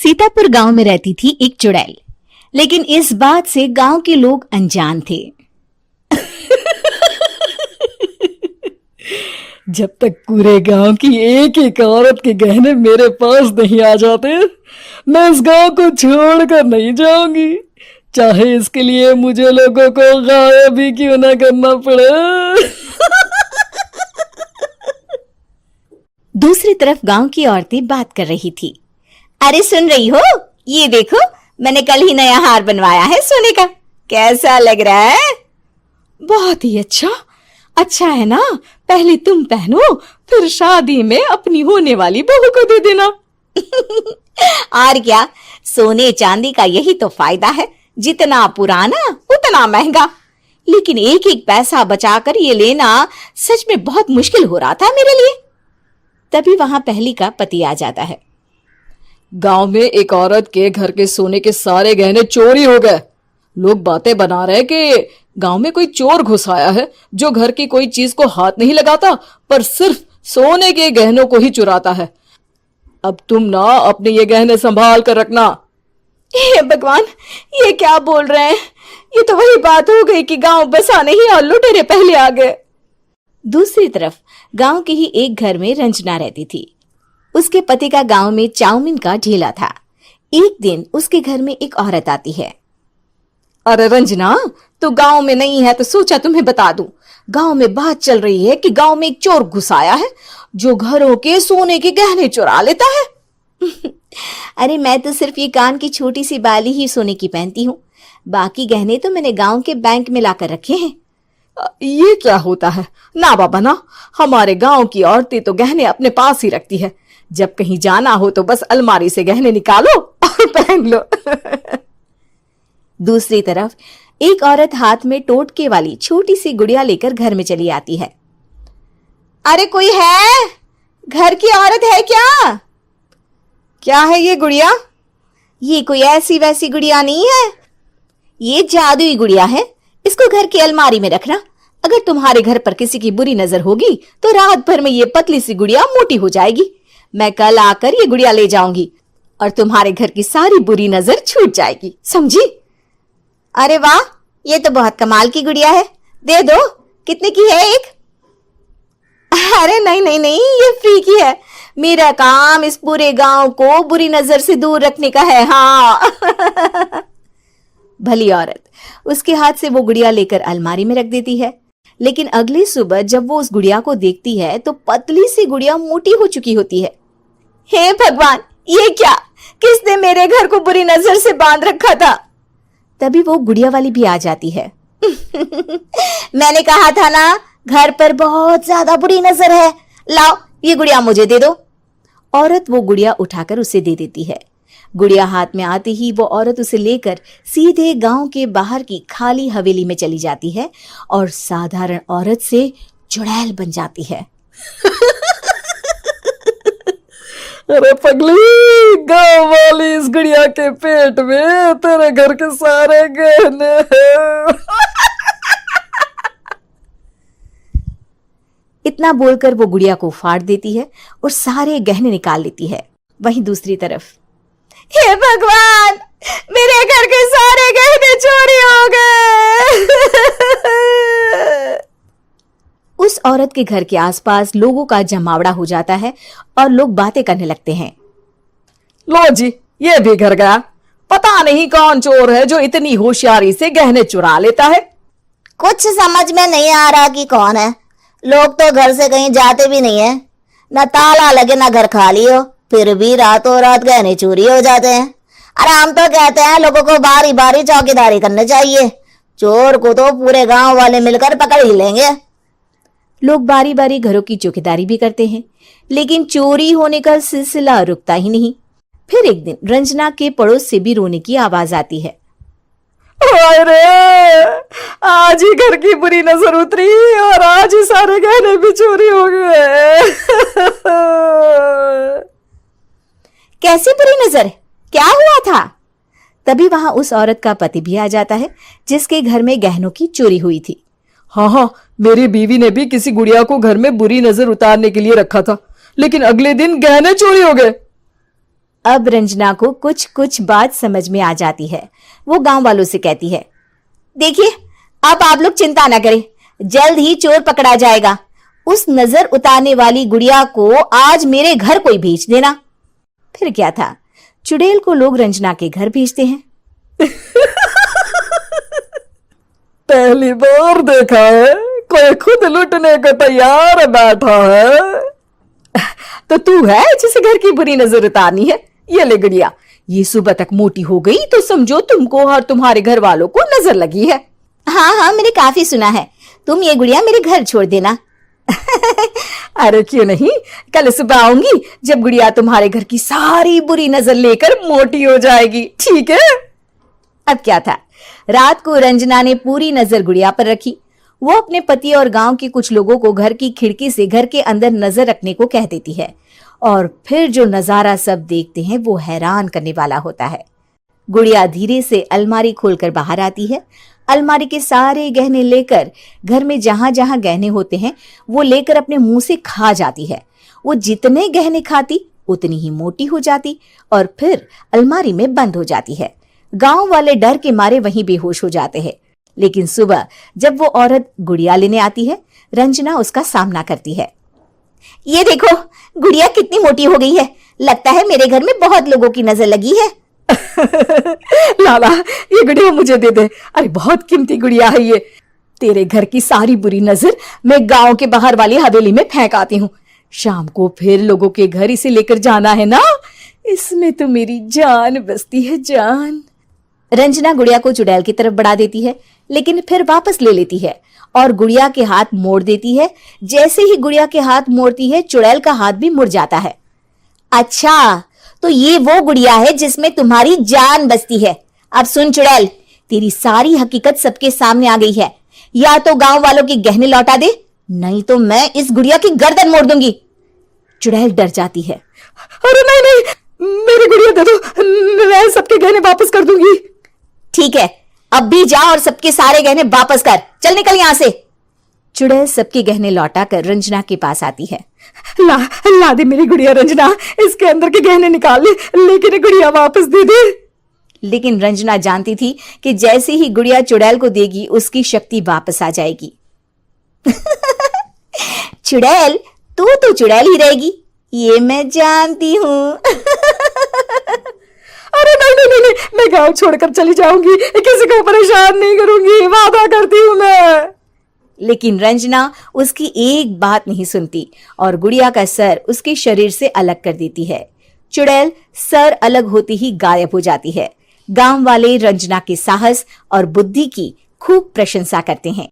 सीतापुर गांव में रहती थी एक चुड़ैल, लेकिन इस बात से गांव के लोग अनजान थे। जब तक पूरे गांव की एक एक औरत के गहने मेरे पास नहीं आ जाते, मैं इस गांव को छोड़कर नहीं जाऊंगी, चाहे इसके लिए मुझे लोगों को गायब भी क्यों ना करना पड़े। दूसरी तरफ गांव की औरतें बात कर रही थी। अरे सुन रही हो, ये देखो, मैंने कल ही नया हार बनवाया है सोने का, कैसा लग रहा है? बहुत ही अच्छा है ना। पहले तुम पहनो, फिर शादी में अपनी होने वाली बहू को दे देना। और क्या, सोने चांदी का यही तो फायदा है, जितना पुराना उतना महंगा। लेकिन एक एक पैसा बचाकर ये लेना सच में बहुत मुश्किल हो रहा था मेरे लिए। तभी वहां पहली का पति आ जाता है। गांव में एक औरत के घर के सोने के सारे गहने चोरी हो गए। लोग बातें बना रहे कि गांव में कोई चोर घुस आया है जो घर की कोई चीज को हाथ नहीं लगाता, पर सिर्फ सोने के गहनों को ही चुराता है। अब तुम ना अपने ये गहने संभाल कर रखना। हे भगवान, ये क्या बोल रहे हैं? ये तो वही बात हो गई कि गांव बसा नहीं और लुटेरे पहले आ गए। दूसरी तरफ गांव के ही एक घर में रंजना रहती थी। उसके पति का गांव में चाउमीन का ठेला था। एक दिन उसके घर में एक औरत आती है। अरे रंजना, तो गांव में नहीं है तो सोचा तुम्हें बता दूं। गांव में बात चल रही है कि गांव में एक चोर घुस आया है जो घरों के सोने के गहने चुरा लेता है। अरे मैं तो सिर्फ ये कान की छोटी सी बाली ही सोने की पहनती हूँ, बाकी गहने तो मैंने गांव के बैंक में लाकर रखे हैं। ये क्या होता है? ना बाबा ना, हमारे गांव की औरतें तो गहने अपने पास ही रखती है। जब कहीं जाना हो तो बस अलमारी से गहने निकालो और पहन लो। दूसरी तरफ एक औरत हाथ में टोटके वाली छोटी सी गुड़िया लेकर घर में चली आती है। अरे कोई है? घर की औरत है क्या? क्या है ये गुड़िया? ये कोई ऐसी वैसी गुड़िया नहीं है, ये जादुई गुड़िया है। इसको घर की अलमारी में रखना। अगर तुम्हारे घर पर किसी की बुरी नजर होगी तो रात भर में ये पतली सी गुड़िया मोटी हो जाएगी। मैं कल आकर ये गुड़िया ले जाऊंगी और तुम्हारे घर की सारी बुरी नजर छूट जाएगी, समझी? अरे वाह, ये तो बहुत कमाल की गुड़िया है, दे दो। कितने की है एक? अरे नहीं नहीं नहीं, ये फ्री की है। मेरा काम इस पूरे गांव को बुरी नजर से दूर रखने का है। हाँ। भली औरत उसके हाथ से वो गुड़िया लेकर अलमारी में रख देती है। लेकिन अगली सुबह जब वो उस गुड़िया को देखती है तो पतली सी गुड़िया मोटी हो चुकी होती है। हे भगवान, ये क्या? किसने मेरे घर को बुरी नजर से बांध रखा था? तभी वो गुड़िया वाली भी आ जाती है। मैंने कहा था ना, घर पर बहुत ज्यादा बुरी नजर है। लाओ, ये गुड़िया मुझे दे दो। औरत वो गुड़िया उठाकर उसे दे देती है। गुड़िया हाथ में आते ही वो औरत उसे लेकर सीधे गांव के बाहर की खाली हवेली में चली जाती है और साधारण औरत से चुड़ैल बन जाती है। अरे पगली, गांव वाली इस गुड़िया के पेट में तेरे घर के सारे गहने हैं। इतना बोलकर वो गुड़िया को फाड़ देती है और सारे गहने निकाल लेती है। वहीं दूसरी तरफ, हे भगवान, मेरे घर के सारे गहने चोरी हो गए। उस औरत के घर के आसपास लोगों का जमावड़ा हो जाता है और लोग बातें करने लगते हैं। लो जी, ये भी घर गया। पता नहीं कौन चोर है जो इतनी होशियारी से गहने चुरा लेता है। कुछ समझ में नहीं आ रहा कि कौन है। लोग तो घर से कहीं जाते भी नहीं है, न ताला लगे न घर खाली हो, फिर भी रातों रात गहने चोरी हो जाते हैं। अरे हम तो कहते हैं लोगों को बारी बारी चौकीदारी करनी चाहिए, चोर को तो पूरे गांव वाले मिलकर पकड़ ही लेंगे। लोग बारी बारी घरों की चौकीदारी भी करते हैं, लेकिन चोरी होने का सिलसिला रुकता ही नहीं। फिर एक दिन रंजना के पड़ोस से भी रोने की आवाज आती है। अरे आज ही घर की बुरी नजर उतरी और आज ही सारे गहने भी चोरी हो गए। कैसी बुरी नजर? क्या हुआ था? तभी वहां उस औरत का पति भी आ जाता है जिसके घर में गहनों की चोरी हुई थी। हाँ, मेरी बीवी ने भी किसी गुड़िया को घर में बुरी नजर उतारने के लिए रखा था, लेकिन अगले दिन गहने चोरी हो गए। अब रंजना को कुछ कुछ बात समझ में आ जाती है। वो गांव वालों से कहती है, देखिए अब आप लोग चिंता ना करें, जल्द ही चोर पकड़ा जाएगा। उस नजर उतारने वाली गुड़िया को आज मेरे घर कोई भेज देना। फिर क्या था, चुड़ैल को लोग रंजना के घर भेजते हैं। पहली बार देखा है कोई खुद लुटने को तैयार बैठा है। तो तू है जिसे घर की बुरी नजर उतारनी है? ये ले गुड़िया, ये सुबह तक मोटी हो गई तो समझो तुमको और तुम्हारे घर वालों को नजर लगी है। हाँ हाँ, मैंने काफी सुना है। तुम ये गुड़िया मेरे घर छोड़ देना। अरे क्यों नहीं, कल सुबह आऊंगी जब गुड़िया तुम्हारे घर की सारी बुरी नजर लेकर मोटी हो जाएगी, ठीक है? अब क्या था, रात को रंजना ने पूरी नजर गुड़िया पर रखी। वो अपने पति और गांव के कुछ लोगों को घर की खिड़की से घर के अंदर नजर रखने को कह देती है, और फिर जो नजारा सब देखते हैं वो हैरान करने वाला होता है। गुड़िया धीरे से अलमारी खोलकर बाहर आती है। अलमारी के सारे गहने लेकर घर में जहां जहां गहने होते हैं वो लेकर अपने मुंह से खा जाती है। वो जितने गहने खाती उतनी ही मोटी हो जाती और फिर अलमारी में बंद हो जाती है। गांव वाले डर के मारे वहीं बेहोश हो जाते हैं। लेकिन सुबह जब वो औरत गुड़िया लेने आती है, रंजना उसका सामना करती है। ये देखो गुड़िया कितनी मोटी हो गई है, लगता है मेरे घर में बहुत लोगों की नजर लगी है। लाला ये गुड़िया मुझे दे दे, अरे बहुत कीमती गुड़िया है ये। तेरे घर की सारी बुरी नजर मैं गांव के बाहर वाली हवेली में फेंक आती हूँ। शाम को फिर लोगों के घर इसे लेकर जाना है ना, इसमें तो मेरी जान बसती है, जान। रंजना गुड़िया को चुड़ैल की तरफ बढ़ा देती है, लेकिन फिर वापस ले लेती है और गुड़िया के हाथ मोड़ देती है। जैसे ही गुड़िया के हाथ मोड़ती है, चुड़ैल का हाथ भी मुड़ जाता है। अच्छा, तो ये वो गुड़िया है जिसमें तुम्हारी जान बसती है। अब सुन चुड़ैल, तेरी सारी हकीकत सबके सामने आ गई है। या तो गांव वालों के गहने लौटा दे, नहीं तो मैं इस गुड़िया की गर्दन मोड़ दूंगी। चुड़ैल डर जाती है। अरे नहीं नहीं, मेरी गुड़िया दे दो, मैं सबके गहने वापस कर दूंगी। ठीक है, अब भी जा और सबके सारे गहने वापस कर। चल निकल यहां से। चुड़ैल सबके गहने लौटाकर रंजना के पास आती है। ला दे मेरी गुड़िया रंजना, इसके अंदर के गहने निकाल ले, लेकिन ये गुड़िया वापस दे दे। लेकिन रंजना जानती थी कि जैसे ही गुड़िया चुड़ैल को देगी उसकी शक्ति वापस आ जाएगी। चुड़ैल, तू तो चुड़ैल ही रहेगी, ये मैं जानती हूँ। अरे नहीं नहीं नहीं, मैं गांव छोड़कर चली जाऊंगी, किसी को परेशान नहीं करूंगी, वादा करती हूँ मैं। लेकिन रंजना उसकी एक बात नहीं सुनती और गुड़िया का सर उसके शरीर से अलग कर देती है। चुड़ैल सर अलग होते ही गायब हो जाती है। गांव वाले रंजना के साहस और बुद्धि की खूब प्रशंसा करते हैं।